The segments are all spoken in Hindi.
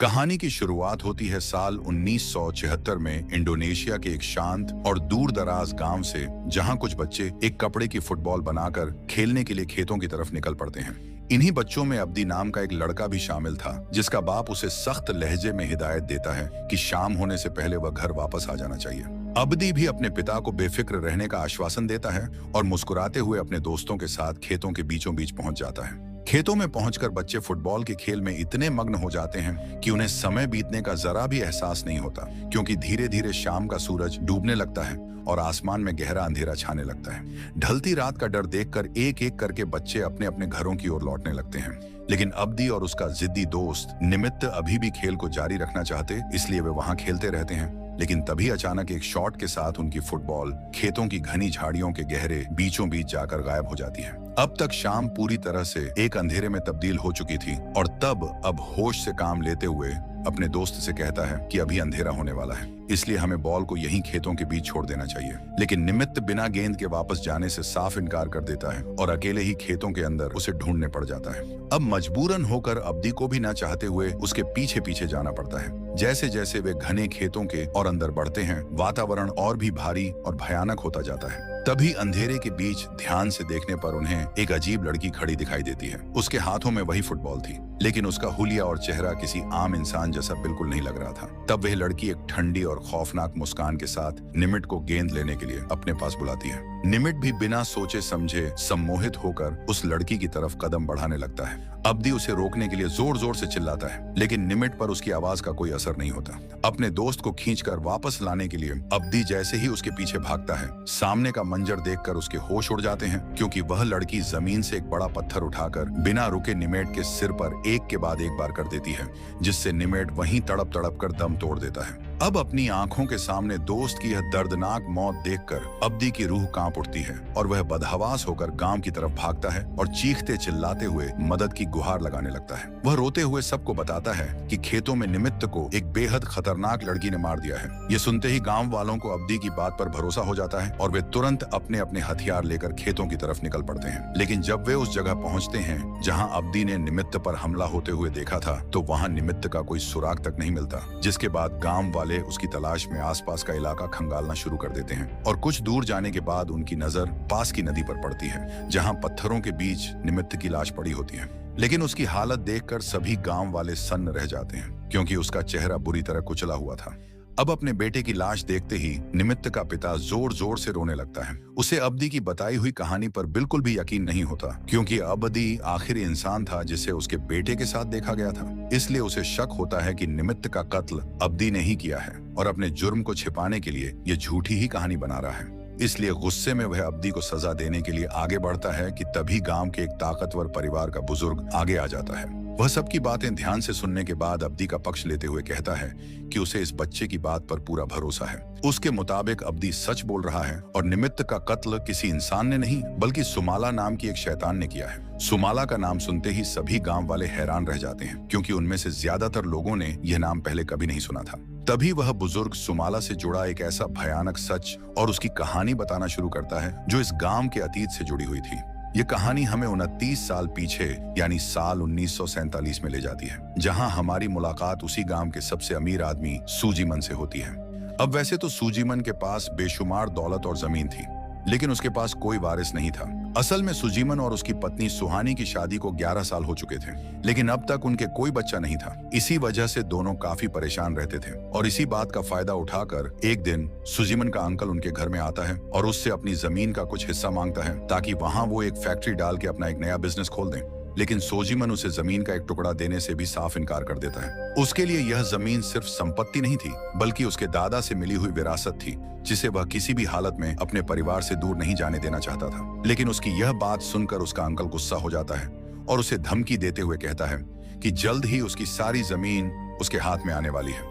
कहानी की शुरुआत होती है साल 1976 में इंडोनेशिया के एक शांत और दूर दराज गांव से, जहां कुछ बच्चे एक कपड़े की फुटबॉल बनाकर खेलने के लिए खेतों की तरफ निकल पड़ते हैं। इन्हीं बच्चों में अब्दी नाम का एक लड़का भी शामिल था, जिसका बाप उसे सख्त लहजे में हिदायत देता है कि शाम होने से पहले वह घर वापस आ जाना चाहिए। अब्दी भी अपने पिता को बेफिक्र रहने का आश्वासन देता है और मुस्कुराते हुए अपने दोस्तों के साथ खेतों के बीचों बीच पहुंच जाता है। खेतों में पहुंचकर बच्चे फुटबॉल के खेल में इतने मग्न हो जाते हैं कि उन्हें समय बीतने का जरा भी एहसास नहीं होता, क्योंकि धीरे धीरे शाम का सूरज डूबने लगता है और आसमान में गहरा अंधेरा छाने लगता है। ढलती रात का डर देखकर एक एक करके बच्चे अपने अपने घरों की ओर लौटने लगते हैं। लेकिन अब्दी और उसका जिद्दी दोस्त निमित्त अभी भी खेल को जारी रखना चाहते, इसलिए वे वहां खेलते रहते हैं। लेकिन तभी अचानक एक शॉट के साथ उनकी फुटबॉल खेतों की घनी झाड़ियों के गहरे बीचों बीच जाकर गायब हो जाती है। अब तक शाम पूरी तरह से एक अंधेरे में तब्दील हो चुकी थी और तब अब होश से काम लेते हुए अपने दोस्त से कहता है कि अभी अंधेरा होने वाला है, इसलिए हमें बॉल को यहीं खेतों के बीच छोड़ देना चाहिए। लेकिन निमित्त बिना गेंद के वापस जाने से साफ इनकार कर देता है और अकेले ही खेतों के अंदर उसे ढूंढने पड़ जाता है। अब मजबूरन होकर अब्दी को भी ना चाहते हुए उसके पीछे पीछे जाना पड़ता है। जैसे जैसे वे घने खेतों के और अंदर बढ़ते हैं, वातावरण और भी भारी और भयानक होता जाता है। तभी अंधेरे के बीच ध्यान से देखने पर उन्हें एक अजीब लड़की खड़ी दिखाई देती है। उसके हाथों में वही फुटबॉल थी, लेकिन उसका हुलिया और चेहरा किसी आम इंसान जैसा बिल्कुल नहीं लग रहा था। तब वह लड़की एक ठंडी और खौफनाक मुस्कान के साथ निमिट को गेंद लेने के लिए अपने पास बुलाती है। निमिट भी बिना सोचे समझे सम्मोहित होकर उस लड़की की तरफ कदम बढ़ाने लगता है। अब्दी उसे रोकने के लिए जोर जोर से चिल्लाता है, लेकिन निमिट पर उसकी आवाज का कोई असर नहीं होता। अपने दोस्त को खींचकर वापस लाने के लिए अब्दी जैसे ही उसके पीछे भागता है, सामने का मंजर देखकर उसके होश उड़ जाते हैं, क्योंकि वह लड़की जमीन से एक बड़ा पत्थर उठाकर बिना रुके निमेट के सिर पर एक के बाद एक बार कर देती है, जिससे निमेट वहीं तड़प तड़प कर दम तोड़ देता है। अब अपनी आंखों के सामने दोस्त की यह दर्दनाक मौत देखकर अब्दी की रूह कांप उठती है और वह बदहवास होकर गांव की तरफ भागता है और चीखते चिल्लाते हुए मदद की गुहार लगाने लगता है। वह रोते हुए सबको बताता है कि खेतों में निमित्त को एक बेहद खतरनाक लड़की ने मार दिया है। ये सुनते ही गांव वालों को अब्दी की बात पर भरोसा हो जाता है और वे तुरंत अपने अपने हथियार लेकर खेतों की तरफ निकल पड़ते हैं। लेकिन जब वे उस जगह पहुंचते हैं जहां अब्दी ने निमित्त पर हमला होते हुए देखा था, तो वहां निमित्त का कोई सुराग तक नहीं मिलता। जिसके बाद गांव वाले उसकी तलाश में आसपास का इलाका खंगालना शुरू कर देते हैं और कुछ दूर जाने के बाद उनकी नजर पास की नदी पर पड़ती है, जहां पत्थरों के बीच निमित्त की लाश पड़ी होती है। लेकिन उसकी हालत देखकर सभी गांव वाले सन्न रह जाते हैं, क्योंकि उसका चेहरा बुरी तरह कुचला हुआ था। अब अपने बेटे की लाश देखते ही निमित्त का पिता जोर जोर से रोने लगता है। उसे अब्दी की बताई हुई कहानी पर बिल्कुल भी यकीन नहीं होता, क्योंकि अब्दी आखिरी इंसान था जिसे उसके बेटे के साथ देखा गया था। इसलिए उसे शक होता है कि निमित्त का कत्ल अब्दी ने ही किया है और अपने जुर्म को छिपाने के लिए ये झूठी ही कहानी बना रहा है। इसलिए गुस्से में वह अब्दी को सजा देने के लिए आगे बढ़ता है कि तभी गांव के एक ताकतवर परिवार का बुजुर्ग आगे आ जाता है। वह सबकी बातें ध्यान से सुनने के बाद अब्दी का पक्ष लेते हुए कहता है कि उसे इस बच्चे की बात पर पूरा भरोसा है। उसके मुताबिक अब्दी सच बोल रहा है और निमित्त का कत्ल किसी इंसान ने नहीं, बल्कि सुमाला नाम की एक शैतान ने किया है। सुमाला का नाम सुनते ही सभी गांव वाले हैरान रह जाते हैं, क्योंकि उनमें से ज्यादातर लोगों ने यह नाम पहले कभी नहीं सुना था। तभी वह बुजुर्ग सुमाला से जुड़ा एक ऐसा भयानक सच और उसकी कहानी बताना शुरू करता है जो इस गांव के अतीत से जुड़ी हुई थी। ये कहानी हमें 29 साल पीछे यानी साल 1947 में ले जाती है, जहां हमारी मुलाकात उसी गांव के सबसे अमीर आदमी सूजीमन से होती है। अब वैसे तो सूजीमन के पास बेशुमार दौलत और जमीन थी, लेकिन उसके पास कोई वारिस नहीं था। असल में सूजीमन और उसकी पत्नी सुहानी की शादी को 11 साल हो चुके थे, लेकिन अब तक उनके कोई बच्चा नहीं था। इसी वजह से दोनों काफी परेशान रहते थे और इसी बात का फायदा उठाकर एक दिन सूजीमन का अंकल उनके घर में आता है और उससे अपनी जमीन का कुछ हिस्सा मांगता है, ताकि वहां वो एक फैक्ट्री डाल के अपना एक नया बिजनेस खोल दें। लेकिन सूजीमन उसे जमीन का एक टुकड़ा देने से भी साफ इनकार कर देता है। उसके लिए यह जमीन सिर्फ संपत्ति नहीं थी, बल्कि उसके दादा से मिली हुई विरासत थी, जिसे वह किसी भी हालत में अपने परिवार से दूर नहीं जाने देना चाहता था। लेकिन उसकी यह बात सुनकर उसका अंकल गुस्सा हो जाता है और उसे धमकी देते हुए कहता है कि जल्द ही उसकी सारी जमीन उसके हाथ में आने वाली है,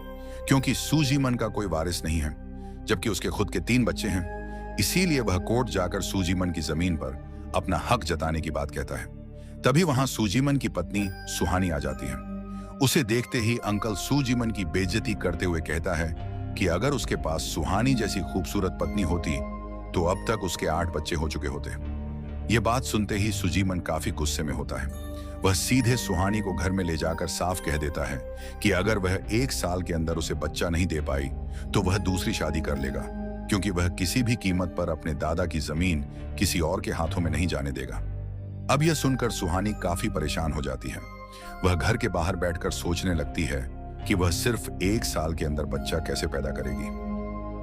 क्योंकि सूजीमन का कोई वारिस नहीं है, जबकि उसके खुद के 3 बच्चे हैं। इसीलिए वह कोर्ट जाकर सूजीमन की जमीन पर अपना हक जताने की बात कहता है। तभी वहां सूजीमन की पत्नी सुहानी आ जाती है। उसे देखते ही अंकल सूजीमन की बेइज्जती करते हुए कहता है कि अगर उसके पास सुहानी जैसी खूबसूरत पत्नी होती तो अब तक उसके 8 बच्चे हो चुके होते। ये बात सुनते ही सूजीमन काफी गुस्से में होता है। वह सीधे सुहानी को घर में ले जाकर साफ कह देता है कि अगर वह 1 साल के अंदर उसे बच्चा नहीं दे पाई तो वह दूसरी शादी कर लेगा, क्योंकि वह किसी भी कीमत पर अपने दादा की जमीन किसी और के हाथों में नहीं जाने देगा। अब यह सुनकर सुहानी काफी परेशान हो जाती है। वह घर के बाहर बैठकर सोचने लगती है कि वह सिर्फ 1 साल के अंदर बच्चा कैसे पैदा करेगी।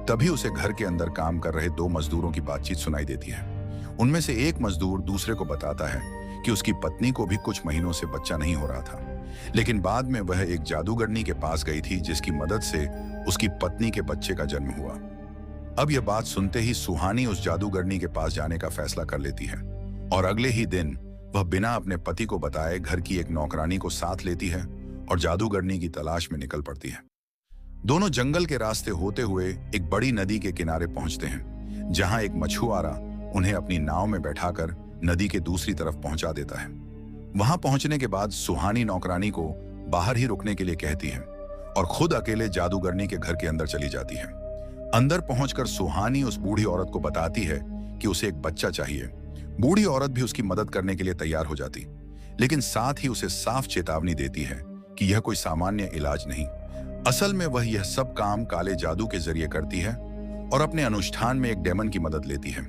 तभी उसे घर के अंदर काम कर रहे 2 मजदूरों की बातचीत सुनाई देती है। उनमें से एक मजदूर दूसरे को बताता है कि उसकी पत्नी को भी कुछ महीनों से बच्चा नहीं हो रहा था, लेकिन बाद में वह एक जादूगरनी के पास गई थी जिसकी मदद से उसकी पत्नी के बच्चे का जन्म हुआ। अब यह बात सुनते ही सुहानी उस जादूगरनी के पास जाने का फैसला कर लेती है और अगले ही दिन वह बिना अपने पति को बताए घर की एक नौकरानी को साथ लेती है और जादूगरनी की तलाश में निकल पड़ती है। दोनों जंगल के रास्ते होते हुए एक बड़ी नदी के किनारे पहुंचते हैं, जहां एक मछुआरा उन्हें अपनी नाव में बैठाकर नदी के दूसरी तरफ पहुंचा देता है। वहां पहुंचने के बाद सुहानी नौकरानी को बाहर ही रुकने के लिए कहती है और खुद अकेले जादूगरनी के घर के अंदर चली जाती है। अंदर पहुंचकर सुहानी उस बूढ़ी औरत को बताती है कि उसे एक बच्चा चाहिए। बूढ़ी औरत भी उसकी मदद करने के लिए तैयार हो जाती, लेकिन साथ ही उसे साफ चेतावनी देती है कि यह कोई सामान्य इलाज नहीं, असल में वह यह सब काम काले जादू के जरिए करती है और अपने अनुष्ठान में एक डेमन की मदद लेती है।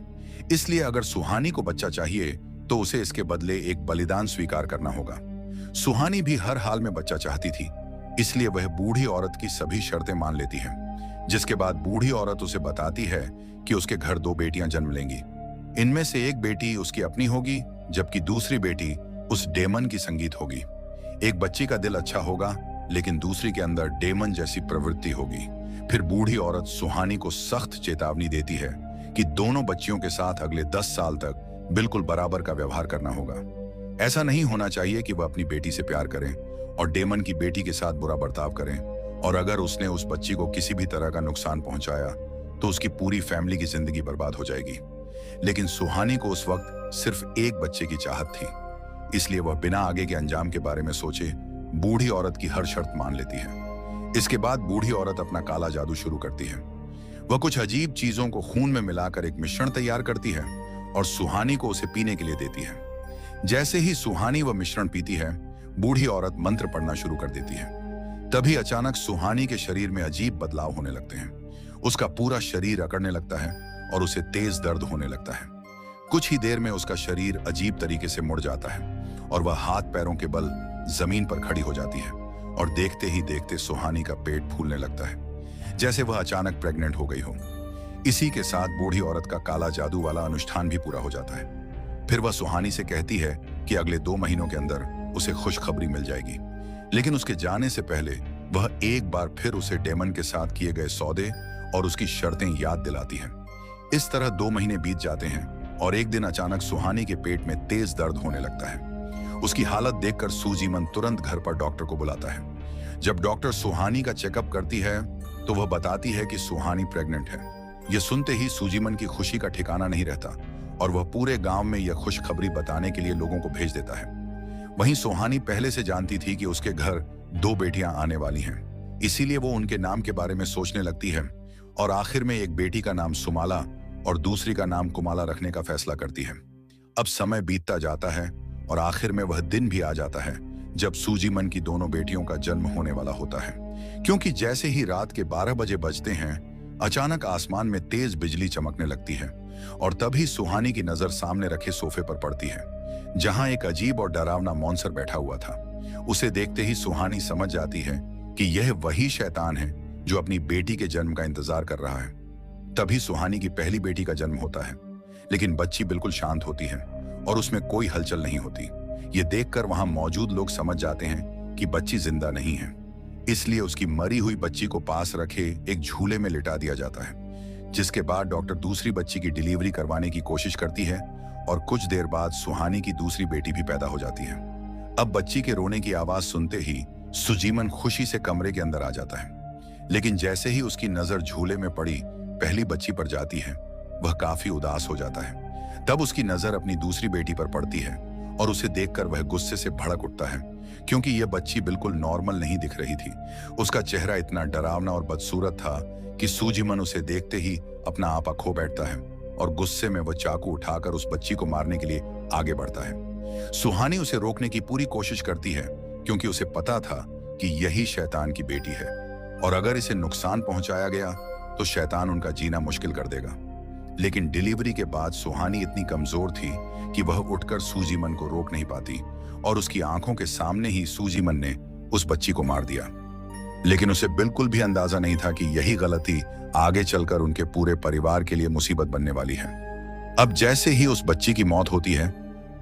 इसलिए अगर सुहानी को बच्चा चाहिए तो उसे इसके बदले एक बलिदान स्वीकार करना होगा। सुहानी भी हर हाल में बच्चा चाहती थी, इसलिए वह बूढ़ी औरत की सभी शर्तें मान लेती है। जिसके बाद बूढ़ी औरत उसे बताती है कि उसके घर 2 बेटियां जन्म लेंगी। इनमें से एक बेटी उसकी अपनी होगी, जबकि दूसरी बेटी उस डेमन की संगीत होगी। एक बच्ची का दिल अच्छा होगा, लेकिन दूसरी के अंदर डेमन जैसी प्रवृत्ति होगी। फिर बूढ़ी औरत सुहानी को सख्त चेतावनी देती है कि दोनों बच्चियों के साथ अगले 10 साल तक बिल्कुल बराबर का व्यवहार करना होगा। ऐसा नहीं होना चाहिए कि वह अपनी बेटी से प्यार करें और डेमन की बेटी के साथ बुरा बर्ताव करें, और अगर उसने उस बच्ची को किसी भी तरह का नुकसान पहुंचाया तो उसकी पूरी फैमिली की जिंदगी बर्बाद हो जाएगी। लेकिन सुहानी को उस वक्त सिर्फ एक बच्चे की चाहत थी, इसलिए वह बिना आगे के अंजाम के बारे में सोचे बूढ़ी औरत की हर शर्त मान लेती है। इसके बाद बूढ़ी औरत अपना काला जादू शुरू करती है। वह कुछ अजीब चीजों को खून में मिलाकर एक मिश्रण तैयार करती है और सुहानी को उसे पीने के लिए देती है। जैसे ही सुहानी वह मिश्रण पीती है, बूढ़ी औरत मंत्र पढ़ना शुरू कर देती है। तभी अचानक सुहानी के शरीर में अजीब बदलाव होने लगते हैं। उसका पूरा शरीर अकड़ने लगता है और उसे तेज दर्द होने लगता है। कुछ ही देर में उसका शरीर अजीब तरीके से मुड़ जाता है और वह हाथ पैरों के बल जमीन पर खड़ी हो जाती है और देखते ही देखते सुहानी का पेट फूलने लगता है, जैसे वह अचानक प्रेग्नेंट हो गई हो। इसी के साथ बूढ़ी औरत का काला जादू वाला अनुष्ठान भी पूरा हो जाता है। फिर वह सुहानी से कहती है कि अगले 2 महीनों के अंदर उसे खुशखबरी मिल जाएगी, लेकिन उसके जाने से पहले वह एक बार फिर उसे डेमन के साथ किए गए सौदे और उसकी शर्तें याद दिलाती है। इस तरह 2 महीने बीत जाते हैं और एक दिन अचानक सुहानी के पेट में तेज दर्द होने लगता है। उसकी हालत देखकर सूजीमन तुरंत घर पर डॉक्टर को बुलाता है। जब डॉक्टर सुहानी का चेकअप करती है तो वह बताती है कि सुहानी प्रेग्नेंट है। यह सुनते ही सूजीमन की खुशी का ठिकाना नहीं रहता और वह पूरे गांव में यह खुशखबरी बताने के लिए लोगों को भेज देता है। वहीं सुहानी पहले से जानती थी कि उसके घर 2 बेटियां आने वाली हैं, इसीलिए वो उनके नाम के बारे में सोचने लगती है और आखिर में एक बेटी का नाम सुमाला और दूसरी का नाम कुमाला रखने का फैसला करती है। अब समय बीतता जाता है और आखिर में वह दिन भी आ जाता है जब सूजीमन की दोनों बेटियों का जन्म होने वाला होता है। क्योंकि जैसे ही रात के 12 बजे बजते हैं, अचानक आसमान में तेज बिजली चमकने लगती है और तभी सुहानी की नजर सामने रखे सोफे पर पड़ती है, जहां एक अजीब और डरावना मॉन्स्टर बैठा हुआ था। उसे देखते ही सुहानी समझ जाती है कि यह वही शैतान है जो अपनी बेटी के जन्म का इंतजार कर रहा है। तभी सुहानी की पहली बेटी का जन्म होता है, लेकिन बच्ची बिल्कुल शांत होती है और उसमें कोई हलचल नहीं होती। ये देखकर वहां मौजूद लोग समझ जाते हैं कि बच्ची जिंदा नहीं है, इसलिए उसकी मरी हुई बच्ची को पास रखे एक झूले में लिटा दिया जाता है। जिसके बाद डॉक्टर दूसरी बच्ची की डिलीवरी करवाने की कोशिश करती है और कुछ देर बाद सुहानी की दूसरी बेटी भी पैदा हो जाती है। अब बच्ची के रोने की आवाज सुनते ही सुजीमन खुशी से कमरे के अंदर आ जाता है, लेकिन जैसे ही उसकी नजर झूले में पड़ी पहली बच्ची पर जाती है, वह काफी उदास हो जाता है। तब उसकी नजर अपनी दूसरी बेटी पर पड़ती है और उसे देखकर वह गुस्से से भड़क उठता है, क्योंकि यह बच्ची बिल्कुल नॉर्मल नहीं दिख रही थी। उसका चेहरा इतना डरावना और बदसूरत था कि सूजीमन उसे देखते ही अपना आपा खो बैठता है और गुस्से में वह चाकू उठाकर उस बच्ची को मारने के लिए आगे बढ़ता है। सुहानी उसे रोकने की पूरी कोशिश करती है क्योंकि उसे पता था कि यही शैतान की बेटी है और अगर इसे नुकसान पहुंचाया गया तो शैतान उनका जीना मुश्किल कर देगा। लेकिन डिलीवरी के बाद सुहानी इतनी कमजोर थी कि वह उठकर सूजीमन को रोक नहीं पाती और उसकी आंखों के सामने ही सूजीमन ने उस बच्ची को मार दिया। लेकिन उसे बिल्कुल भी अंदाजा नहीं था कि यही गलती आगे चलकर उनके पूरे परिवार के लिए मुसीबत बनने वाली है। अब जैसे ही उस बच्ची की मौत होती है,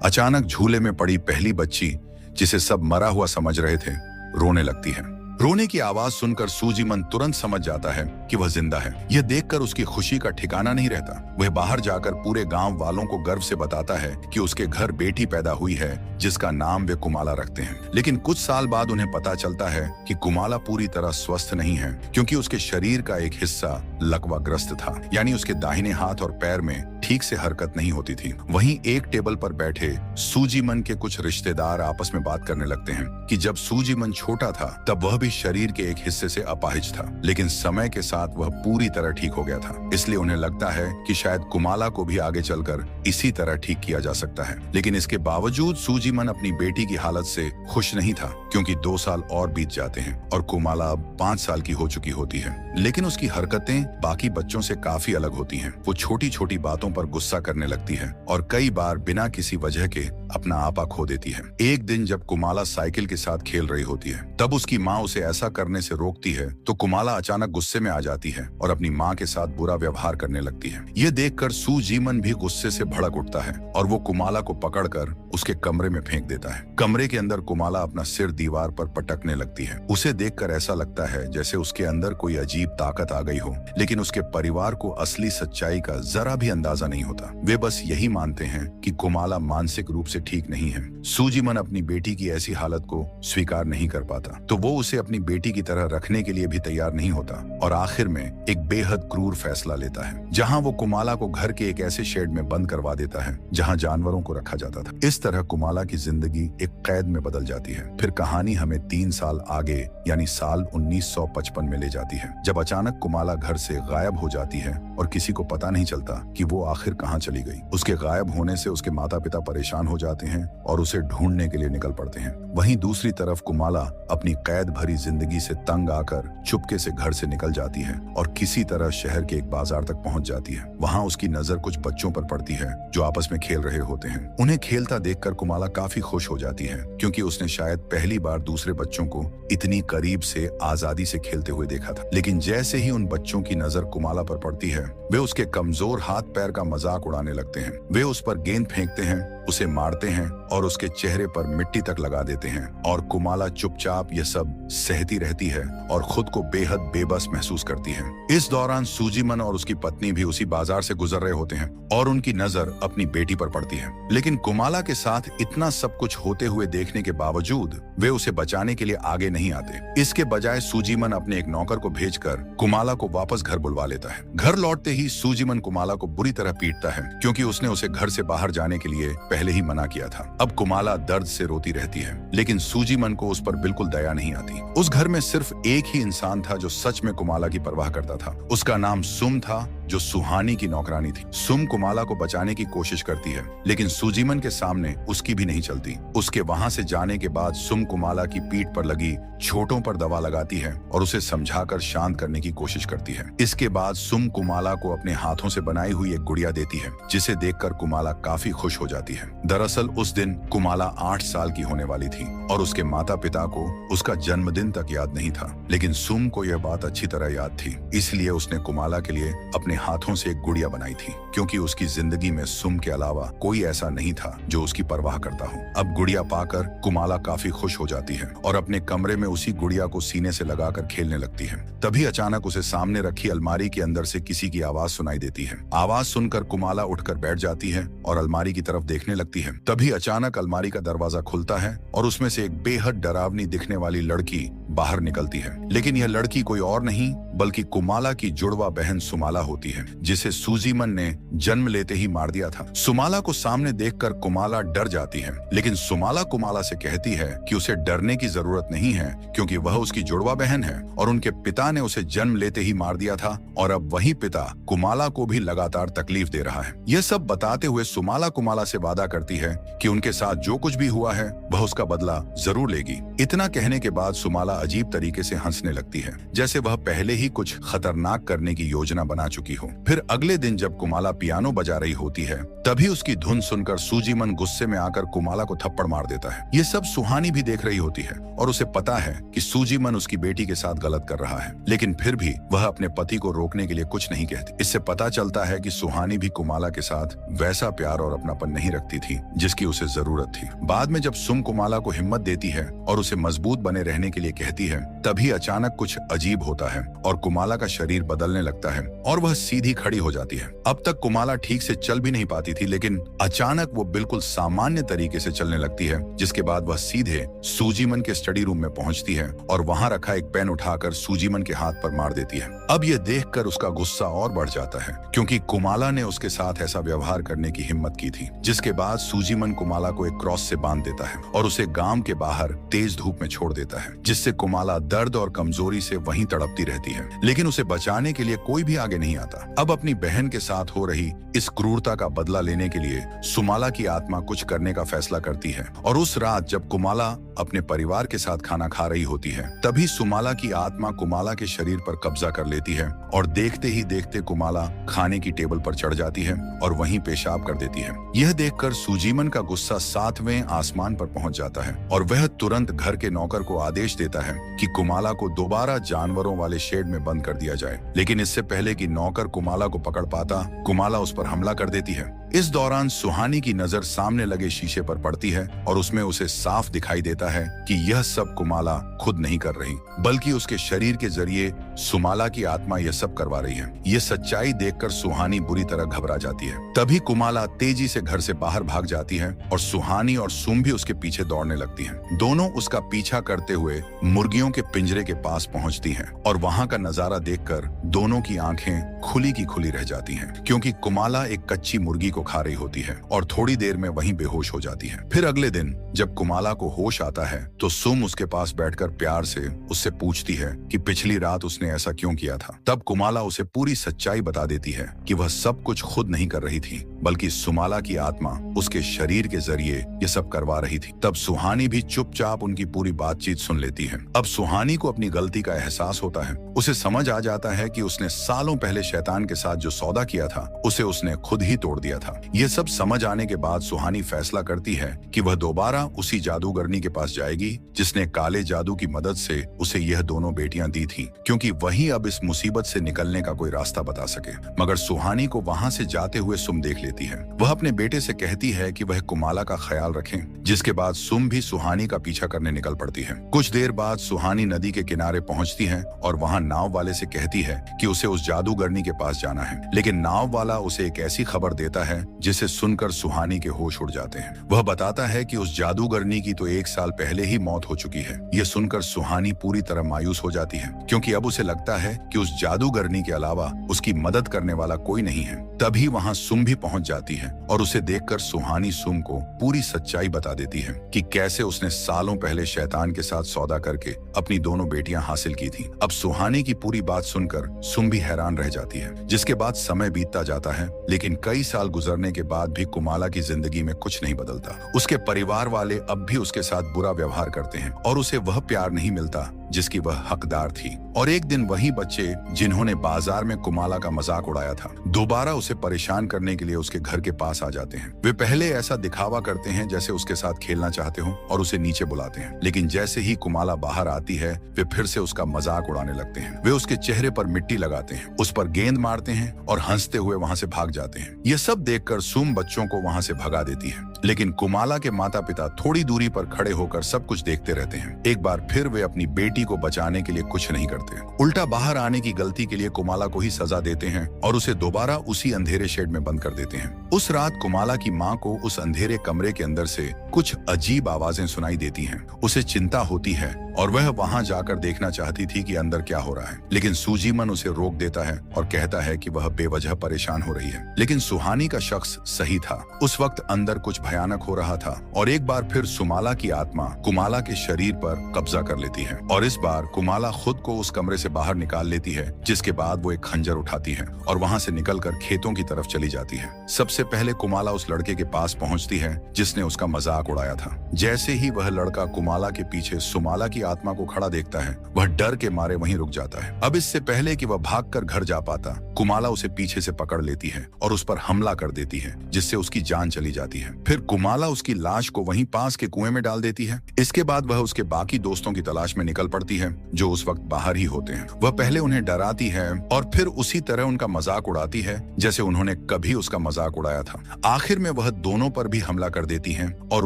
अचानक झूले में पड़ी पहली बच्ची, जिसे सब मरा हुआ समझ रहे थे, रोने लगती है। रोने की आवाज सुनकर सूजीमन तुरंत समझ जाता है कि वह जिंदा है। यह देखकर उसकी खुशी का ठिकाना नहीं रहता। वह बाहर जाकर पूरे गांव वालों को गर्व से बताता है कि उसके घर बेटी पैदा हुई है जिसका नाम वे कुमाला रखते हैं। लेकिन कुछ साल बाद उन्हें पता चलता है कि कुमाला पूरी तरह स्वस्थ नहीं है क्योंकि उसके शरीर का एक हिस्सा लकवाग्रस्त था, यानी उसके दाहिने हाथ और पैर में ठीक से हरकत नहीं होती थी। वहीं एक टेबल पर बैठे सूजीमन के कुछ रिश्तेदार आपस में बात करने लगते हैं कि जब सूजीमन छोटा था तब वह भी शरीर के एक हिस्से से अपाहिज था, लेकिन समय के साथ वह पूरी तरह ठीक हो गया था। इसलिए उन्हें लगता है कि शायद कुमाला को भी आगे चलकर इसी तरह ठीक किया जा सकता है। लेकिन इसके बावजूद सूजीमन अपनी बेटी की हालत से खुश नहीं था क्योंकि 2 साल और बीत जाते हैं और कुमाला अब 5 साल की हो चुकी होती है। लेकिन उसकी हरकतें बाकी बच्चों से काफी अलग होती हैं। वो छोटी छोटी बातों पर गुस्सा करने लगती है और कई बार बिना किसी वजह के अपना आपा खो देती है। एक दिन जब कुमाला साइकिल के साथ खेल रही होती है, तब उसकी माँ उसे ऐसा करने से रोकती है तो कुमाला अचानक गुस्से में आ जाती है और अपनी माँ के साथ बुरा व्यवहार करने लगती है। ये देखकर सूजीमन भी गुस्से से भड़क उठता है और वो कुमाला को पकड़कर उसके कमरे में फेंक देता है। कमरे के अंदर कुमाला अपना सिर दीवार पर पटकने लगती है। उसे देखकर ऐसा लगता है जैसे उसके अंदर कोई अजीब ताकत आ गई हो, लेकिन उसके परिवार को असली सच्चाई का जरा भी अंदाजा नहीं होता। वे बस यही मानते हैं कि कुमाला मानसिक रूप से ठीक नहीं है। सूजीमन अपनी बेटी की ऐसी हालत को स्वीकार नहीं कर पाता तो वो उसे अपनी बेटी की तरह रखने के लिए भी तैयार नहीं होता और आखिर में एक बेहद क्रूर फैसला लेता है, जहां वो कुमाला को घर के एक ऐसे शेड में बंद करवा देता है जहां जानवरों को रखा जाता था। इस तरह कुमाला की जिंदगी एक कैद में बदल जाती है। फिर कहानी हमें 3 साल आगे यानी साल 1955 में ले जाती है, जब अचानक कुमाला घर से गायब हो जाती है और किसी को पता नहीं चलता कि वो आखिर कहाँ चली गई। उसके गायब होने से उसके माता पिता परेशान हो जाते हैं और उसे ढूंढने के लिए निकल पड़ते हैं। वहीं दूसरी तरफ कुमाला अपनी कैद भरी जिंदगी से तंग आकर चुपके से घर से निकल जाती है और किसी तरह शहर के एक बाजार तक पहुंच जाती है। वहां उसकी नजर कुछ बच्चों पर पड़ती है जो आपस में खेल रहे होते हैं। उन्हें खेलता देखकर कुमाला काफी खुश हो जाती है क्योंकि उसने शायद पहली बार दूसरे बच्चों को इतनी करीब से आजादी से खेलते हुए देखा था। लेकिन जैसे ही उन बच्चों की नजर कुमाला पर पड़ती है, वे उसके कमजोर हाथ पैर का मजाक उड़ाने लगते हैं। वे उस पर गेंद फेंकते हैं, उसे मारते हैं और उसके चेहरे पर मिट्टी तक लगा देते हैं और कुमाला चुपचाप ये सब सहती रहती है और खुद को बेहद बेबस महसूस करती है। इस दौरान सूजीमन और उसकी पत्नी भी उसी बाजार से गुजर रहे होते हैं और उनकी नजर अपनी बेटी पर पड़ती है। लेकिन कुमाला के साथ इतना सब कुछ होते हुए देखने के बावजूद वे उसे बचाने के लिए आगे नहीं आते। इसके बजाय सूजीमन अपने एक नौकर को भेजकर कुमाला को वापस घर बुलवा लेता है। घर लौटते ही सूजीमन कुमाला को बुरी तरह पीटता है क्योंकि उसने उसे घर से बाहर जाने के लिए पहले ही मना किया था। अब कुमाला दर्द से रोती रहती है, लेकिन सूजीमन को उस पर बिल्कुल दया नहीं आती। उस घर में सिर्फ एक ही इंसान था जो सच में कुमाला की परवाह करता था। उसका नाम सुम था, जो सुहानी की नौकरानी थी। सुम कुमाला को बचाने की कोशिश करती है, लेकिन सूजीमन के सामने उसकी भी नहीं चलती। उसके वहां से जाने के बाद सुम कुमाला की पीठ पर लगी चोटों पर दवा लगाती है और उसे समझाकर शांत करने की कोशिश करती है। इसके बाद सुम कुमाला को अपने हाथों से बनाई हुई एक गुड़िया देती है, जिसे देखकर कुमाला काफी खुश हो जाती है। दरअसल उस दिन कुमाला 8 साल की होने वाली थी और उसके माता पिता को उसका जन्मदिन तक याद नहीं था, लेकिन सुम को यह बात अच्छी तरह याद थी। इसलिए उसने कुमाला के लिए अपने हाथों से एक गुड़िया बनाई थी, क्योंकि उसकी जिंदगी में सुम के अलावा कोई ऐसा नहीं था जो उसकी परवाह करता हो। अब गुड़िया पाकर कुमाला काफी खुश हो जाती है और अपने कमरे में उसी गुड़िया को सीने से लगाकर खेलने लगती है। तभी अचानक उसे सामने रखी अलमारी के अंदर से किसी की आवाज सुनाई देती है। आवाज सुनकर कुमाला उठकर बैठ जाती है और अलमारी की तरफ देखने लगती है। तभी अचानक अलमारी का दरवाजा खुलता है और उसमें से एक बेहद डरावनी दिखने वाली लड़की बाहर निकलती है। लेकिन यह लड़की कोई और नहीं बल्कि कुमाला की जुड़वा बहन सुमाला होती है, जिसे सूजीमन ने जन्म लेते ही मार दिया था। सुमाला को सामने देखकर कुमाला डर जाती है, लेकिन सुमाला कुमाला से कहती है कि उसे डरने की जरूरत नहीं है, क्योंकि वह उसकी जुड़वा बहन है और उनके पिता ने उसे जन्म लेते ही मार दिया था और अब वही पिता कुमाला को भी लगातार तकलीफ दे रहा है। यह सब बताते हुए सुमाला कुमाला से वादा करती है कि उनके साथ जो कुछ भी हुआ है वह उसका बदला जरूर लेगी। इतना कहने के बाद सुमाला अजीब तरीके से हंसने लगती है, जैसे वह पहले ही कुछ खतरनाक करने की योजना बना चुकी हो। फिर अगले दिन जब कुमाला पियानो बजा रही होती है, तभी उसकी धुन सुनकर सूजीमन गुस्से में आकर कुमाला को थप्पड़ मार देता है। ये सब सुहानी भी देख रही होती है और उसे पता है कि सूजीमन उसकी बेटी के साथ गलत कर रहा है, लेकिन फिर भी वह अपने पति को रोकने के लिए कुछ नहीं कहती। इससे पता चलता है कि सुहानी भी कुमाला के साथ वैसा प्यार और अपनापन नहीं रखती थी जिसकी उसे जरूरत थी। बाद में जब सुम कुमाला को हिम्मत देती है और उसे मजबूत बने रहने के लिए कहती है, तभी अचानक कुछ अजीब होता है और कुमाला का शरीर बदलने लगता है और वह सीधी खड़ी हो जाती है। अब तक कुमाला ठीक से चल भी नहीं पाती थी, लेकिन अचानक वो बिल्कुल सामान्य तरीके से चलने लगती है, जिसके बाद वह सीधे सूजीमन के स्टडी रूम में पहुंचती है और वहां रखा एक पेन उठाकर सूजीमन के हाथ पर मार देती है। अब यह देखकर उसका गुस्सा और बढ़ जाता है, क्योंकि कुमाला ने उसके साथ ऐसा व्यवहार करने की हिम्मत की थी। जिसके बाद सूजीमन कुमाला को एक क्रॉस से बांध देता है और उसे गांव के बाहर तेज धूप में छोड़ देता है, जिससे कुमाला दर्द और कमजोरी से वहीं तड़पती रहती है, लेकिन उसे बचाने के लिए कोई भी आगे नहीं आता। अब अपनी बहन के साथ हो रही इस क्रूरता का बदला लेने के लिए सुमाला की आत्मा कुछ करने का फैसला करती है और उस रात जब कुमाला अपने परिवार के साथ खाना खा रही होती है, तभी सुमाला की आत्मा कुमाला के शरीर पर कब्जा कर लेती है और देखते ही देखते कुमाला खाने की टेबल पर चढ़ जाती है और वहीं पेशाब कर देती है। यह देखकर सूजीमन का गुस्सा 7वें आसमान पर पहुंच जाता है और वह तुरंत घर के नौकर को आदेश देता है कि कुमाला को दोबारा जानवरों वाले शेड में बंद कर दिया जाए। लेकिन इससे पहले कि नौकर कुमाला को पकड़ पाता, कुमाला उस पर हमला कर देती है। इस दौरान सुहानी की नजर सामने लगे शीशे पर पड़ती है और उसमें उसे साफ दिखाई देता है कि यह सब कुमाला खुद नहीं कर रही, बल्कि उसके शरीर के जरिए सुमाला की आत्मा यह सब करवा रही है। यह सच्चाई देखकर सुहानी बुरी तरह घबरा जाती है। तभी कुमाला तेजी से घर से बाहर भाग जाती है और सुहानी और सुम भी उसके पीछे दौड़ने लगती हैं। दोनों उसका पीछा करते हुए मुर्गियों के पिंजरे के पास पहुंचती हैं और वहां का नजारा देखकर दोनों की आंखें खुली की खुली रह जाती हैं, क्योंकि कुमाला एक कच्ची मुर्गी को खा रही होती है और थोड़ी देर में वहीं बेहोश हो जाती है। फिर अगले दिन जब कुमाला को होश आता है तो सुम उसके पास बैठकर प्यार से उससे पूछती है कि पिछली रात उसने ऐसा क्यों किया था। तब कुमाला उसे पूरी सच्चाई बता देती है कि वह सब कुछ खुद नहीं कर रही थी, बल्कि सुमाला की आत्मा उसके शरीर के जरिए ये सब करवा रही थी। तब सुहानी भी चुपचाप उनकी पूरी बातचीत सुन लेती है। अब सुहानी को अपनी गलती का एहसास होता है। उसे समझ आ जाता है कि उसने सालों पहले शैतान के साथ जो सौदा किया था उसे उसने खुद ही तोड़ दिया था। ये सब समझ आने के बाद सुहानी फैसला करती है कि वह दोबारा उसी जादूगरनी के पास जाएगी जिसने काले जादू की मदद से उसे यह दोनों बेटियां दी थी, क्योंकि वही अब इस मुसीबत से निकलने का कोई रास्ता बता सके। मगर सुहानी को वहां से जाते हुए सुम देख लेती है। वह अपने बेटे से कहती है कि वह कुमाला का ख्याल रखें, जिसके बाद सुम भी सुहानी का पीछा करने निकल पड़ती है। कुछ देर बाद सुहानी नदी के किनारे पहुंचती है और वहां नाव वाले से कहती है कि उसे उस जादूगरनी के पास जाना है, लेकिन नाव वाला उसे एक ऐसी खबर देता है जिसे सुनकर सुहानी के होश उड़ जाते हैं। वह बताता है कि उस जादूगरनी की तो 1 साल पहले ही मौत हो चुकी है। यह सुनकर सुहानी पूरी तरह मायूस हो जाती है, क्योंकि अब उसे लगता है कि उस जादूगरनी के अलावा उसकी मदद करने वाला कोई नहीं है। तभी वहां सुम भी पहुंच जाती है और उसे देखकर सुहानी सुम को पूरी सच्चाई बता देती है कि कैसे उसने सालों पहले शैतान के साथ सौदा करके अपनी दोनों बेटियां हासिल की थी। अब सुहानी की पूरी बात सुनकर सुम भी हैरान रह जाती है। जिसके बाद समय बीतता जाता है, लेकिन कई साल गुजरने के बाद भी कुमाला की जिंदगी में कुछ नहीं बदलता। उसके परिवार वाले अब भी उसके साथ बुरा व्यवहार करते हैं और उसे वह प्यार नहीं मिलता जिसकी वह हकदार थी। और एक दिन वही बच्चे जिन्होंने बाजार में कुमाला का मजाक उड़ाया था, दोबारा उसे परेशान करने के लिए उसके घर के पास आ जाते हैं। वे पहले ऐसा दिखावा करते हैं जैसे उसके साथ खेलना चाहते हो और उसे नीचे बुलाते हैं, लेकिन जैसे ही कुमाला बाहर आती है वे फिर से उसका मजाक उड़ाने लगते हैं। वे उसके चेहरे पर मिट्टी लगाते हैं, उस पर गेंद मारते हैं और हंसते हुए वहां से भाग जाते हैं। ये सब देखकर सुम बच्चों को वहां से भगा देती है, लेकिन कुमाला के माता पिता थोड़ी दूरी पर खड़े होकर सब कुछ देखते रहते हैं। एक बार फिर वे अपनी बेटी को बचाने के लिए कुछ नहीं करते, उल्टा बाहर आने की गलती के लिए कुमाला को ही सजा देते हैं और उसे दोबारा उसी अंधेरे शेड में बंद कर देते हैं। उस रात कुमाला की माँ को उस अंधेरे कमरे के अंदर से कुछ अजीब आवाजें सुनाई देती हैं। उसे चिंता होती है और वह वहां जाकर देखना चाहती थी कि अंदर क्या हो रहा है, लेकिन सुजीमन उसे रोक देता है और कहता है कि वह बेवजह परेशान हो रही है। लेकिन सुहानी का शख्स सही था। उस वक्त अंदर कुछ भयानक हो रहा था और एक बार फिर सुमाला की आत्मा कुमाला के शरीर पर कब्जा कर लेती है और इस बार कुमाला खुद को उस कमरे से बाहर निकाल लेती है, जिसके बाद वो एक खंजर उठाती है और वहां से निकलकर खेतों की तरफ चली जाती है। सबसे पहले कुमाला उस लड़के के पास पहुंचती है जिसने उसका मजाक उड़ाया था। जैसे ही वह लड़का कुमाला के पीछे सुमाला की आत्मा को खड़ा देखता है, वह डर के मारे वहीं रुक जाता है। अब इससे पहले कि वह भागकर घर जा पाता, कुमाला उसे पीछे से पकड़ लेती है और उस पर हमला कर देती है, जिससे उसकी जान चली जाती है। फिर कुमाला उसकी लाश को वहीं पास के कुएं में डाल देती है। इसके बाद वह उसके बाकी दोस्तों की तलाश में निकल पड़ती है, जो उस वक्त बाहर ही होते हैं। वह पहले उन्हें डराती है और फिर उसी तरह उनका मजाक उड़ाती है जैसे उन्होंने कभी उसका मजाक उड़ाया था। आखिर में वह दोनों पर भी हमला कर देती है और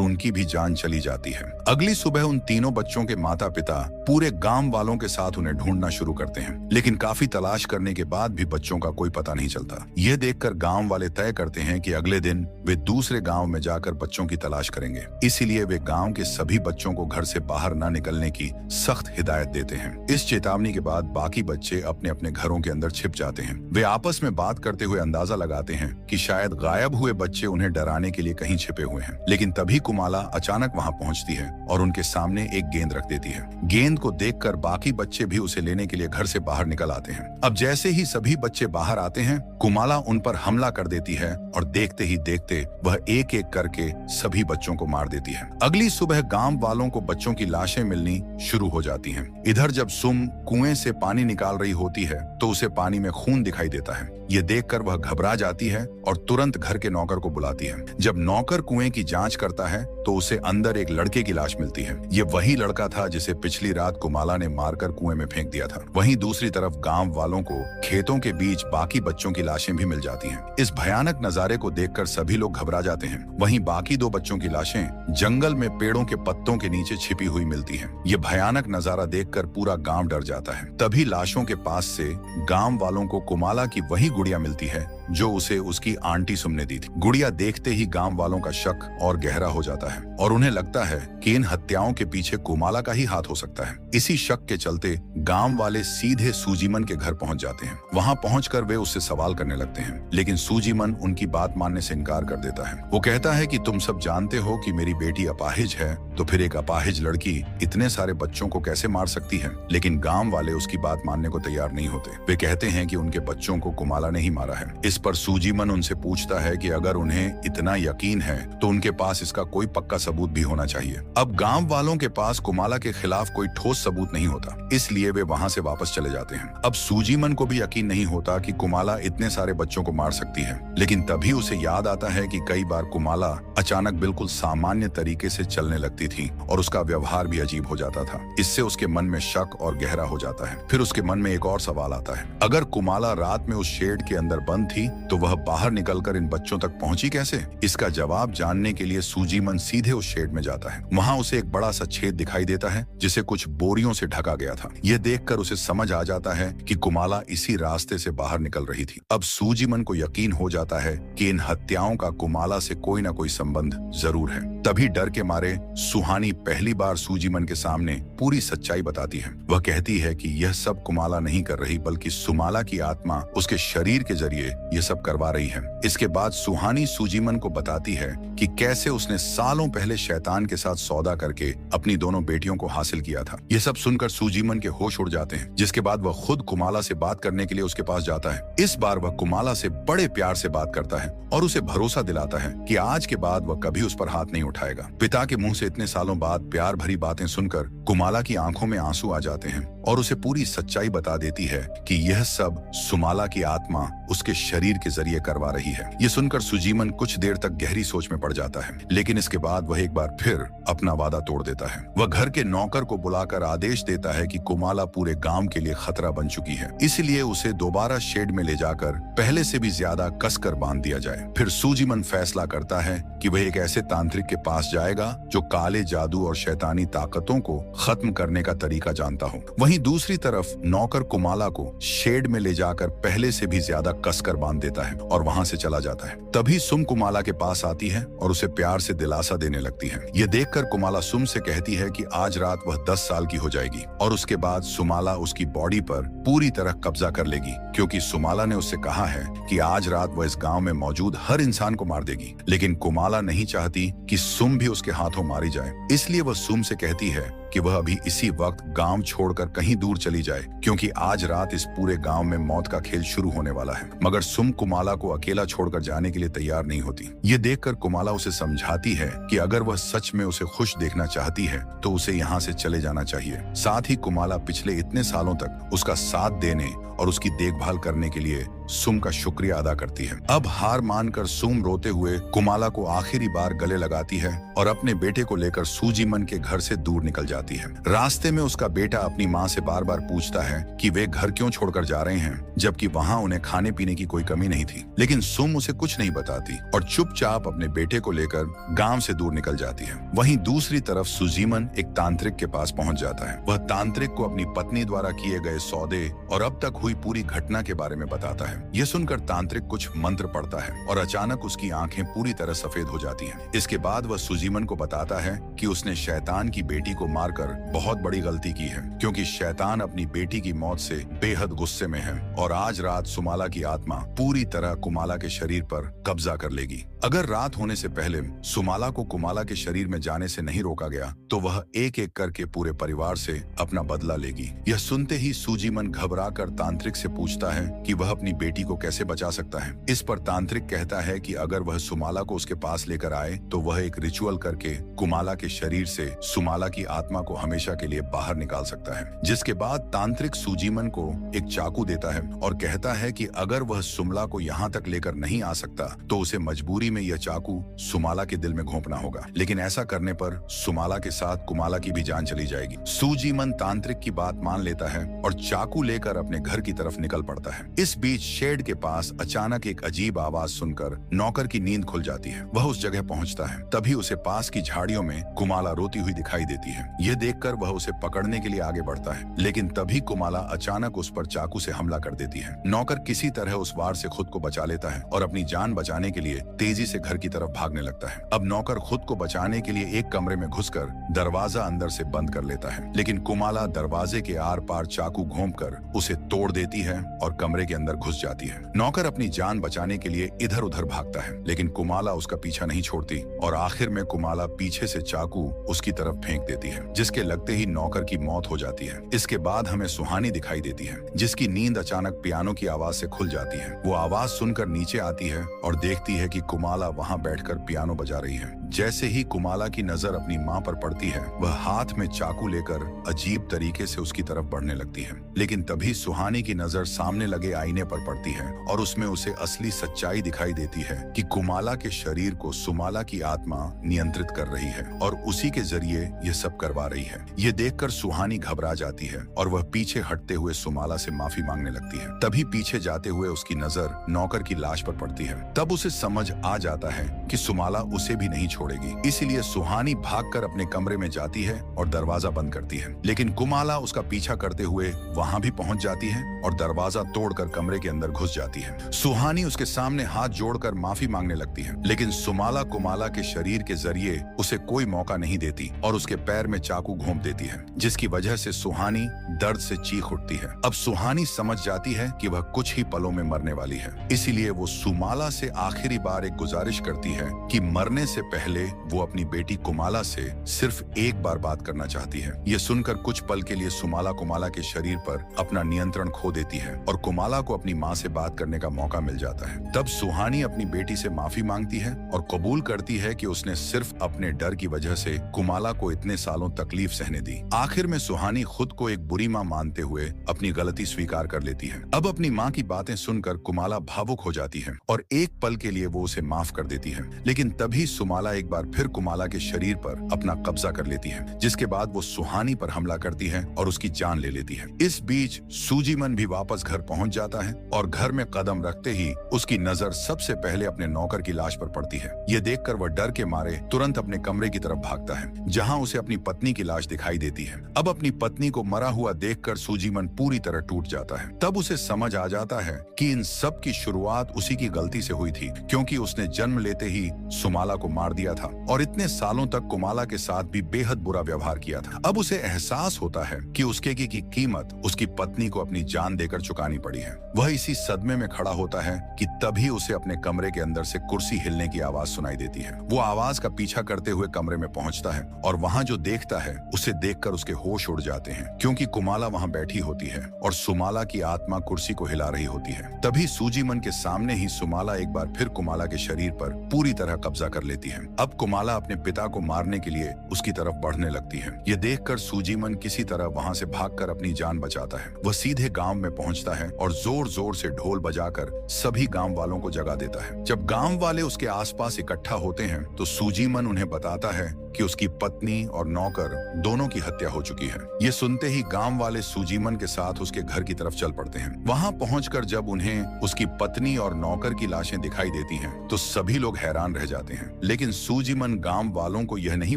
उनकी भी जान चली जाती है। अगली सुबह उन तीनों बच्चों के माता पिता पूरे गांव वालों के साथ उन्हें ढूंढना शुरू करते हैं, लेकिन काफी तलाश करने के बाद भी बच्चों का कोई पता नहीं चलता। यह देखकर गांव वाले तय करते हैं कि अगले दिन वे दूसरे गांव में जाकर बच्चों की तलाश करेंगे। इसीलिए वे गांव के सभी बच्चों को घर से बाहर न निकलने की सख्त हिदायत देते हैं। इस चेतावनी के बाद बाकी बच्चे अपने अपने घरों के अंदर छिप जाते हैं। वे आपस में बात करते हुए अंदाजा लगाते हैं कि शायद गायब हुए बच्चे उन्हें डराने के लिए कहीं छिपे हुए हैं। लेकिन तभी कुमाला अचानक वहां पहुंचती है और उनके सामने एक गेंद रख देती है। गेंद को देखकर बाकी बच्चे भी उसे लेने के लिए घर से बाहर निकल आते हैं। अब जैसे ही सभी बच्चे बाहर आते हैं, कुमाला उन पर हमला कर देती है और देखते ही देखते वह एक एक करके सभी बच्चों को मार देती है। अगली सुबह गांव वालों को बच्चों की लाशें मिलनी शुरू हो जाती हैं। इधर जब सुम कुएं से पानी निकाल रही होती है तो उसे पानी में खून दिखाई देता है। ये देखकर वह घबरा जाती है और तुरंत घर के नौकर को बुलाती है। जब नौकर कुएं की जांच करता है तो उसे अंदर एक लड़के की लाश मिलती है। ये वही लड़का था जिसे पिछली रात कुमाला ने मारकर कुएं में फेंक दिया था। वहीं दूसरी तरफ गांव वालों को खेतों के बीच बाकी बच्चों की लाशें भी मिल जाती हैं। इस भयानक नजारे को देखकर सभी लोग घबरा जाते हैं। वहीं बाकी दो बच्चों की लाशें जंगल में पेड़ों के पत्तों के नीचे छिपी हुई मिलती हैं। ये भयानक नजारा देखकर पूरा गांव डर जाता है। तभी लाशों के पास से गांव वालों को कुमाला की वही गुड़िया मिलती है जो उसे उसकी आंटी सुम ने दी थी। गुड़िया देखते ही गांव वालों का शक और गहरा हो जाता है और उन्हें लगता है कि इन हत्याओं के पीछे कुमाला का ही हाथ हो सकता है। इसी शक के चलते गांव वाले सीधे सुजीमन के घर पहुंच जाते हैं। वहां पहुंचकर वे उससे सवाल करने लगते हैं, लेकिन सुजीमन उनकी बात मानने से इनकार कर देता है। वो कहता है कि तुम सब जानते हो कि मेरी बेटी अपाहिज है, तो फिर एक अपाहिज लड़की इतने सारे बच्चों को कैसे मार सकती है। लेकिन गांव वाले उसकी बात मानने को तैयार नहीं होते। वे कहते हैं कि उनके बच्चों को कुमाला ने ही मारा है। इस पर सुजीमन उनसे पूछता है कि अगर उन्हें इतना यकीन है तो उनके पास इसका कोई पक्का सबूत भी होना चाहिए। अब गांव वालों के पास कुमाला के खिलाफ कोई ठोस सबूत नहीं होता, इसलिए वे वहां से वापस चले जाते हैं। अब सुजीमन को भी यकीन नहीं होता कि कुमाला इतने सारे बच्चों को मार सकती है, लेकिन तभी उसे याद आता है कि कई बार कुमाला अचानक बिल्कुल सामान्य तरीके से चलने लगती थी और उसका व्यवहार भी अजीब हो जाता था। इससे उसके मन में शक और गहरा हो जाता है। फिर उसके मन में एक और सवाल आता है, अगर कुमाला रात में उस शेड के अंदर बंद थी तो वह बाहर निकलकर इन बच्चों तक पहुंची कैसे। इसका जवाब जानने के लिए सुजीमन सीधे उस शेड में जाता है। वहां उसे एक बड़ा सा छेद दिखाई देता है जिसे कुछ बोरियों से ढका गया था। यह देखकर उसे समझ आ जाता है कि कुमाला इसी रास्ते से बाहर निकल रही थी। अब सुजीमन को यकीन हो जाता है कि इन हत्याओं का कुमाला से कोई ना कोई संबंध जरूर है। तभी डर के मारे सुहानी पहली बार सुजीमन के सामने पूरी सच्चाई बताती है। वह कहती है कि यह सब कुमाला नहीं कर रही, बल्कि सुमाला की आत्मा उसके शरीर के जरिए यह सब करवा रही है। इसके बाद सुहानी सुजीमन को बताती है कि कैसे उसने सालों पहले शैतान के साथ सौदा करके अपनी दोनों बेटियों को हासिल किया था। यह सब सुनकर सुजीमन के होश उड़ जाते हैं, जिसके बाद वह खुद कुमाला से बात करने के लिए उसके पास जाता है। इस बार वह कुमाला से बड़े प्यार से बात करता है और उसे भरोसा दिलाता है कि आज के बाद वह कभी उस पर हाथ नहीं उठाएगा। पिता के मुंह से इतने सालों बाद प्यार भरी बातें सुनकर कुमाला की आंखों में आंसू आ जाते हैं और उसे पूरी सच्चाई बता देती है कि यह सब सुमाला की आत्मा उसके शरीर के जरिए करवा रही है। ये सुनकर सुजीमन कुछ देर तक गहरी सोच में पड़ जाता है, लेकिन इसके बाद वह एक बार फिर अपना वादा तोड़ देता है। वह घर के नौकर को बुलाकर आदेश देता है कि कुमाला पूरे गांव के लिए खतरा बन चुकी है, इसलिए उसे दोबारा शेड में ले जाकर पहले से भी ज्यादा कसकर बांध दिया जाए। फिर सुजीमन फैसला करता है कि वह एक ऐसे तांत्रिक के पास जाएगा जो काले जादू और शैतानी ताकतों को खत्म करने का तरीका जानता हो। वहीं दूसरी तरफ नौकर कुमाला को शेड में ले जाकर पहले से भी ज्यादा कसकर बांध देता है और वहां से चला जाता है। तभी सुम कुमाला के पास आती है और उसे प्यार से दिलासा देने लगती है। ये देखकर कुमाला सुम से कहती है कि आज रात वह 10 साल की हो जाएगी और उसके बाद सुमाला उसकी बॉडी पर पूरी तरह कब्जा कर लेगी, क्योंकि सुमाला ने उससे कहा है कि आज रात वह इस गांव में मौजूद हर इंसान को मार देगी। लेकिन कुमाला नहीं चाहती कि सुम भी उसके हाथों मारी जाए, इसलिए वह सुम से कहती है कि वह अभी इसी वक्त गांव छोड़कर कहीं दूर चली जाए, क्योंकि आज रात इस पूरे गांव में मौत का खेल शुरू होने वाला है। मगर सुम कुमाला को अकेला छोड़कर जाने के लिए तैयार नहीं होती। ये देखकर कुमाला उसे समझाती है कि अगर वह सच में उसे खुश देखना चाहती है तो उसे यहाँ से चले जाना चाहिए। साथ ही कुमाला पिछले इतने सालों तक उसका साथ देने और उसकी देखभाल करने के लिए सुम का शुक्रिया अदा करती है। अब हार मानकर सुम रोते हुए कुमाला को आखिरी बार गले लगाती है और अपने बेटे को लेकर सूजीमन के घर से दूर निकल जाती है। रास्ते में उसका बेटा अपनी माँ से बार बार पूछता है कि वे घर क्यों छोड़कर जा रहे हैं, जबकि वहाँ उन्हें खाने पीने की कोई कमी नहीं थी। लेकिन सुम उसे कुछ नहीं बताती और चुपचाप अपने बेटे को लेकर गांव से दूर निकल जाती है। वहीं दूसरी तरफ सुजीमन एक तांत्रिक के पास पहुंच जाता है। वह तांत्रिक को अपनी पत्नी द्वारा किए गए सौदे और अब तक हुई पूरी घटना के बारे में बताता है। यह सुनकर तांत्रिक कुछ मंत्र पढ़ता है और अचानक उसकी आंखें पूरी तरह सफेद हो जाती हैं। इसके बाद वह सुजीमन को बताता है कि उसने शैतान की बेटी को मारकर बहुत बड़ी गलती की है, क्योंकि शैतान अपनी बेटी की मौत से बेहद गुस्से में है और आज रात सुमाला की आत्मा पूरी तरह कुमाला के शरीर पर कब्जा कर लेगी। अगर रात होने से पहले सुमाला को कुमाला के शरीर में जाने से नहीं रोका गया तो वह एक एक करके पूरे परिवार से अपना बदला लेगी। यह सुनते ही सूजीमन घबराकर तांत्रिक से पूछता है कि वह अपनी बेटी को कैसे बचा सकता है। इस पर तांत्रिक कहता है कि अगर वह सुमाला को उसके पास लेकर आए तो वह एक रिचुअल करके कुमाला के शरीर से सुमाला की आत्मा को हमेशा के लिए बाहर निकाल सकता है। जिसके बाद तांत्रिक सूजीमन को एक चाकू देता है और कहता है कि अगर वह सुमला को यहाँ तक लेकर नहीं आ सकता तो उसे मजबूरी में यह चाकू सुमाला के दिल में घोंपना होगा। लेकिन ऐसा करने पर सुमाला के साथ कुमाला की भी जान चली जाएगी। सूजीमन तांत्रिक की बात मान लेता है और चाकू लेकर अपने घर की तरफ निकल पड़ता है। इस बीच शेड के पास अचानक एक अजीब आवाज सुनकर नौकर की नींद खुल जाती है। वह उस जगह पहुंचता है, तभी उसे पास की झाड़ियों में कुमाला रोती हुई दिखाई देती है। यह देखकर वह उसे पकड़ने के लिए आगे बढ़ता है, लेकिन तभी कुमाला अचानक उस पर चाकू से हमला कर देती है। नौकर किसी तरह उस वार से खुद को बचा लेता है और अपनी जान बचाने के लिए तेजी से घर की तरफ भागने लगता है। अब नौकर खुद को बचाने के लिए एक कमरे में घुसकर दरवाजा अंदर से बंद कर लेता है, लेकिन कुमाला दरवाजे के आर पार चाकू घोंपकर उसे तोड़ देती है और कमरे के अंदर घुस जाती है। नौकर अपनी जान बचाने के लिए इधर उधर भागता है, लेकिन कुमाला उसका पीछा नहीं छोड़ती और आखिर में कुमाला पीछे से चाकू उसकी तरफ फेंक देती है, जिसके लगते ही नौकर की मौत हो जाती है। इसके बाद हमें सुहानी दिखाई देती है, जिसकी नींद अचानक पियानो की आवाज से खुल जाती है। वो आवाज सुनकर नीचे आती है और देखती है कि कुमाला वहां बैठकर पियानो बजा रही है। जैसे ही कुमाला की नजर अपनी माँ पर पड़ती है, वह हाथ में चाकू लेकर अजीब तरीके से उसकी तरफ बढ़ने लगती है। लेकिन तभी सुहानी की नजर सामने लगे आईने पर पड़ती है और उसमें उसे असली सच्चाई दिखाई देती है कि कुमाला के शरीर को सुमाला की आत्मा नियंत्रित कर रही है और उसी के जरिए यह सब करवा रही है। ये देखकर सुहानी घबरा जाती है और वह पीछे हटते हुए सुमाला से माफी मांगने लगती है। तभी पीछे जाते हुए उसकी नजर नौकर की लाश पर पड़ती है। तब उसे समझ आ जाता है कि सुमाला उसे भी नहीं छोड़ेगी, इसीलिए सुहानी भागकर अपने कमरे में जाती है और दरवाजा बंद करती है। लेकिन कुमाला उसका पीछा करते हुए वहां भी पहुंच जाती है और दरवाजा तोड़कर कमरे के अंदर घुस जाती है। सुहानी उसके सामने हाथ जोड़कर माफी मांगने लगती है, लेकिन सुमाला कुमाला के शरीर के जरिए उसे कोई मौका नहीं देती और उसके पैर में चाकू घोंप देती है, जिसकी वजह से सुहानी दर्द से चीख उठती है। अब सुहानी समझ जाती है कि वह कुछ ही पलों में मरने वाली है, इसीलिए वो सुमाला से आखिरी बार एक गुजारिश करती है कि मरने से पहले वो अपनी बेटी कुमाला से सिर्फ एक बार बात करना चाहती है। ये सुनकर कुछ पल के लिए सुमाला कुमाला के शरीर पर अपना नियंत्रण खो देती है और कुमाला को अपनी माँ से बात करने का मौका मिल जाता है। तब सुहानी अपनी बेटी से माफी मांगती है और कबूल करती है कि उसने सिर्फ अपने डर की वजह से कुमाला को इतने सालों तकलीफ सहने दी। आखिर में सुहानी खुद को एक बुरी माँ मानते हुए अपनी गलती स्वीकार कर लेती है। अब अपनी माँ की बातें सुनकर कुमाला भावुक हो जाती है और एक पल के लिए वो उसे माफ कर देती है। लेकिन तभी सुमाला एक बार फिर कुमाला के शरीर पर अपना कब्जा कर लेती है, जिसके बाद वो सुहानी पर हमला करती है और उसकी जान ले लेती है। इस बीच सूजीमन भी वापस घर पहुंच जाता है और घर में कदम रखते ही उसकी नजर सबसे पहले अपने नौकर की लाश पर पड़ती है। ये देखकर वह डर के मारे तुरंत अपने कमरे की तरफ भागता है, जहां उसे अपनी पत्नी की लाश दिखाई देती है। अब अपनी पत्नी को मरा हुआ देखकर सूजीमन पूरी तरह टूट जाता है। तब उसे समझ आ जाता है कि इन सब की शुरुआत उसी की गलती से हुई थी, क्योंकि उसने जन्म लेते ही सुमाला को मार दिया था और इतने सालों तक कुमाला के साथ भी बेहद बुरा व्यवहार किया था। अब उसे एहसास होता है कि उसके की कीमत उसकी पत्नी को अपनी जान देकर चुकानी पड़ी है। वह इसी सदमे में खड़ा होता है कि तभी उसे अपने कमरे के अंदर से कुर्सी हिलने की आवाज सुनाई देती है। वो आवाज का पीछा करते हुए कमरे में पहुंचता है और वहां जो देखता है उसे देखकर उसके होश उड़ जाते हैं, क्योंकि कुमाला वहां बैठी होती है और सुमाला की आत्मा कुर्सी को हिला रही होती है। तभी सूजीमन के सामने ही सुमाला एक बार फिर कुमाला के शरीर पर पूरी तरह कब्जा कर लेती है। अब कुमाला अपने पिता को मारने के लिए उसकी तरफ बढ़ने लगती है। ये देखकर सूजीमन किसी तरह वहां से भागकर अपनी जान बचाता है। वह सीधे गांव में पहुंचता है और जोर जोर से ढोल बजाकर सभी गांव वालों को जगा देता है। जब गांव वाले उसके आसपास इकट्ठा होते हैं तो सूजीमन उन्हें बताता है कि उसकी पत्नी और नौकर दोनों की हत्या हो चुकी है। ये सुनते ही गांव वाले सूजीमन के साथ उसके घर की तरफ चल पड़ते हैं। वहां पहुंचकर जब उन्हें उसकी पत्नी और नौकर की लाशें दिखाई देती हैं, तो सभी लोग हैरान रह जाते हैं। लेकिन सूजीमन गांव वालों को यह नहीं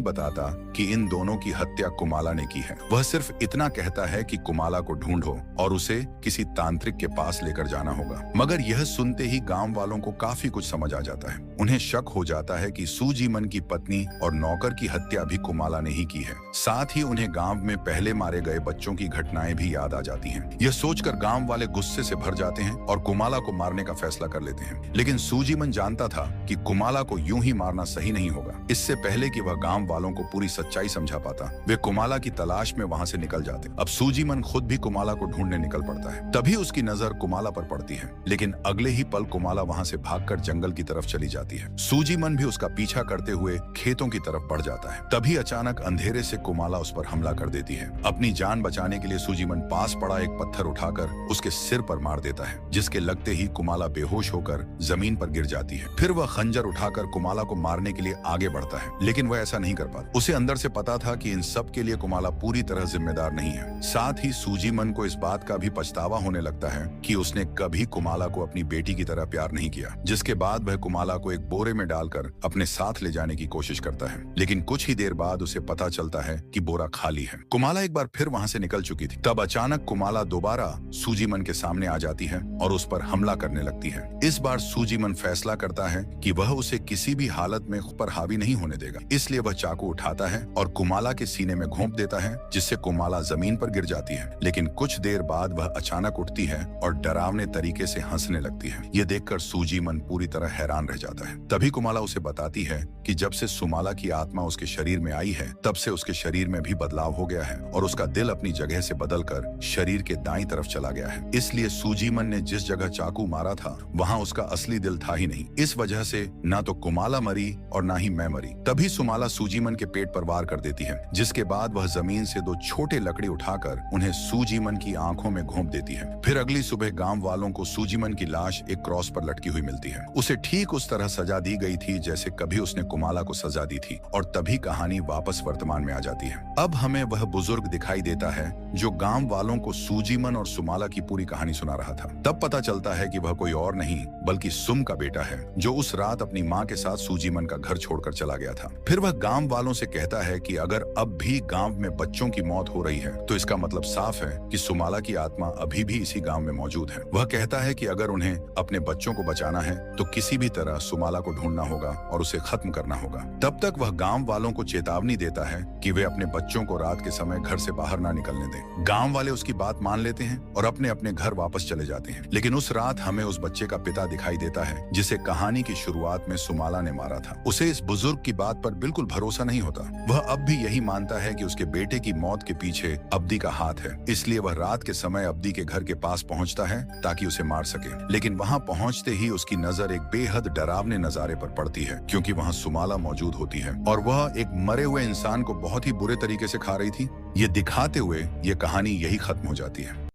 बताता कि इन दोनों की हत्या कुमाला ने की है। वह सिर्फ इतना कहता है कि कुमाला को ढूंढो और उसे किसी तांत्रिक के पास लेकर जाना होगा। मगर यह सुनते ही गांव वालों को काफी कुछ समझ आ जाता है। उन्हें शक हो जाता है कि सूजीमन की पत्नी और नौकर की हत्या भी कुमाला ने ही की है। साथ ही उन्हें गांव में पहले मारे गए बच्चों की घटनाएं भी याद आ जाती हैं। यह सोचकर गांव वाले गुस्से से भर जाते हैं और कुमाला को मारने का फैसला कर लेते हैं। लेकिन सूजीमन जानता था कि कुमाला को यूं ही मारना सही नहीं होगा। इससे पहले कि वह गांव वालों को पूरी सच्चाई समझा पाता, वे कुमाला की तलाश में वहां से निकल जाते। अब सूजीमन खुद भी कुमाला को ढूंढने निकल पड़ता है। तभी उसकी नजर कुमाला पर पड़ती है, लेकिन अगले ही पल कुमाला वहां से भागकर जंगल की तरफ चली जाती है। सूजीमन भी उसका पीछा करते हुए खेतों की तरफ बढ़ जाता है। तभी अचानक अंधेरे से कुमाला उस पर हमला कर देती है। अपनी जान बचाने के लिए सूजीमन पास पड़ा एक पत्थर उठाकर उसके सिर पर मार देता है, जिसके लगते ही कुमाला बेहोश होकर जमीन पर गिर जाती है। फिर वह खंजर उठाकर कुमाला को मारने के लिए आगे बढ़ता है, लेकिन वह ऐसा नहीं कर पाता। उसे अंदर से पता था कि इन सब के लिए कुमाला पूरी तरह जिम्मेदार नहीं है। साथ ही सूजीमन को इस बात का भी पछतावा होने लगता है कि उसने कभी कुमाला को अपनी बेटी की तरह प्यार नहीं किया। जिसके बाद वह कुमाला को एक बोरे में डालकर अपने साथ ले जाने की कोशिश करता है, लेकिन कुछ ही देर बाद उसे पता चलता है कि बोरा खाली है। कुमाला एक बार फिर वहां से निकल चुकी थी। तब अचानक कुमाला दोबारा सूजीमन के सामने आ जाती है और उस पर हमला करने लगती है। इस बार सूजीमन फैसला करता है कि वह उसे किसी भी हालत में खुद पर हावी नहीं होने देगा। इसलिए वह चाकू उठाता है और कुमाला के सीने में घोंप देता है, जिससे कुमाला जमीन पर गिर जाती है। लेकिन कुछ देर बाद वह अचानक उठती है और डरावने तरीके से हंसने लगती है। यह देखकर सूजीमन पूरी तरह हैरान रह जाता है। तभी कुमाला उसे बताती है कि जब से सुमाला की आत्मा उसके शरीर में आई है, तब से उसके शरीर में भी बदलाव हो गया है और उसका दिल अपनी जगह से बदलकर शरीर के दाईं तरफ चला गया है। इसलिए सूजीमन ने जिस जगह चाकू मारा था वहां उसका असली दिल था ही नहीं। इस वजह से ना तो कुमाला मरी और ना ही मैं मरी। तभी सुमाला सूजीमन के पेट पर वार कर देती है, जिसके बाद वह जमीन से दो छोटे लकड़ी उठाकर उन्हें सूजीमन की आंखों में घोंप देती है। फिर अगली सुबह गांव वालों को सूजीमन की लाश एक क्रॉस पर लटकी हुई मिलती है। उसे ठीक उस तरह सजा दी गई थी जैसे कभी उसने कुमाला को सजा दी थी। और तभी कहानी वापस वर्तमान में आ जाती है। अब हमें वह बुजुर्ग दिखाई देता है जो गांव वालों को सूजीमन और सुमाला की पूरी कहानी सुना रहा था। तब पता चलता है कि वह कोई और नहीं बल्कि सुम का बेटा है, जो उस रात अपनी माँ के साथ सूजीमन का घर छोड़कर चला गया था। फिर वह गांव वालों से कहता है कि अगर अब भी गांव में बच्चों की मौत हो रही है तो इसका मतलब साफ है कि सुमाला की आत्मा अभी भी इसी गांव में मौजूद है। वह कहता है कि अगर उन्हें अपने बच्चों को बचाना है तो किसी भी तरह सुमाला को ढूंढना होगा और उसे खत्म करना होगा। तब तक वह गांव वालों को चेतावनी देता है कि वे अपने बच्चों को रात के समय घर से बाहर ना निकलने दें। गांव वाले उसकी बात मान लेते हैं और अपने अपने घर वापस चले जाते हैं। लेकिन उस रात हमें उस बच्चे का पिता दिखाई देता है जिसे कहानी की शुरुआत में सुमाला ने मारा था। उसे इस बुजुर्ग की बात पर बिल्कुल भरोसा नहीं होता। वह अब भी यही मानता है कि उसके बेटे की मौत के पीछे अब्दी का हाथ है। इसलिए वह रात के समय अब्दी के घर के पास पहुंचता है ताकि उसे मार सके। लेकिन वहां पहुंचते ही उसकी नजर एक बेहद डरावने नजारे पर पड़ती है, क्योंकि वहां सुमाला मौजूद होती है और वह एक मरे हुए इंसान को बहुत ही बुरे तरीके से खा रही थी। ये दिखाते हुए ये कहानी यही खत्म हो जाती है।